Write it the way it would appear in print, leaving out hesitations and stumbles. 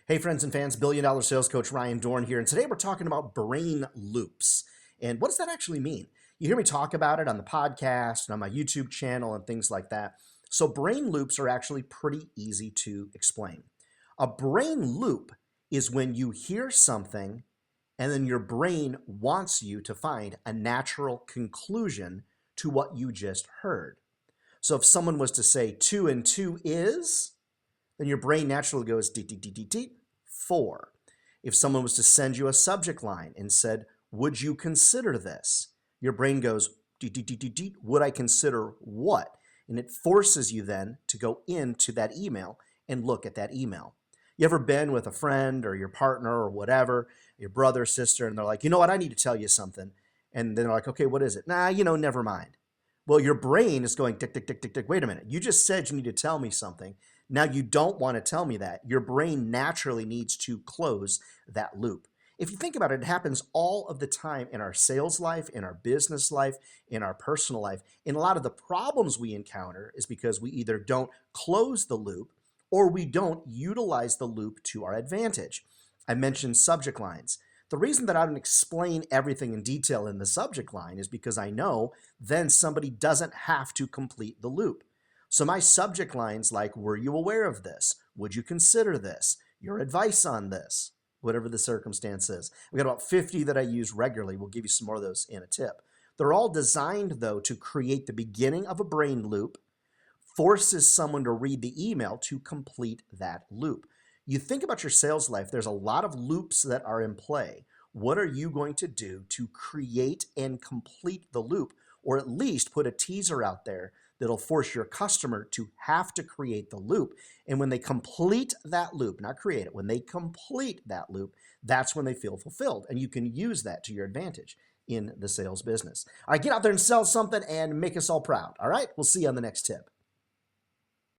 Hey friends and fans, Billion Dollar Sales Coach Ryan Dohrn here, and today we're talking about brain loops. And what does that actually mean? You hear me talk about it on the podcast and on my YouTube channel and things like that. So brain loops are actually pretty easy to explain. A brain loop is when you hear something and then your brain wants you to find a natural conclusion to what you just heard. So if someone was to say 2 and 2 is, then your brain naturally goes deet, deet, deet, deet, deet, 4. If someone was to send you a subject line and said, would you consider this? Your brain goes deet, deet, deet, deet, deet, would I consider what? And it forces you then to go into that email and look at that email. You ever been with a friend or your partner or whatever, your brother, sister, and they're like, you know what, I need to tell you something. And then they're like, okay, what is it? Nah, never mind. Well, your brain is going tick, tick, tick, tick, tick. Wait a minute. You just said you need to tell me something. Now you don't want to tell me that. Your brain naturally needs to close that loop. If you think about it, it happens all of the time in our sales life, in our business life, in our personal life. And a lot of the problems we encounter is because we either don't close the loop or we don't utilize the loop to our advantage. I mentioned subject lines. The reason that I don't explain everything in detail in the subject line is because I know then somebody doesn't have to complete the loop. So my subject lines like, were you aware of this? Would you consider this? Your advice on this? Whatever the circumstance is. We got about 50 that I use regularly. We'll give you some more of those in a tip. They're all designed, though, to create the beginning of a brain loop, forces someone to read the email to complete that loop. You think about your sales life, there's a lot of loops that are in play. What are you going to do to create and complete the loop, or at least put a teaser out there that'll force your customer to have to create the loop? And when they complete that loop, not create it, when they complete that loop, that's when they feel fulfilled. And you can use that to your advantage in the sales business. All right, get out there and sell something and make us all proud. All right, we'll see you on the next tip.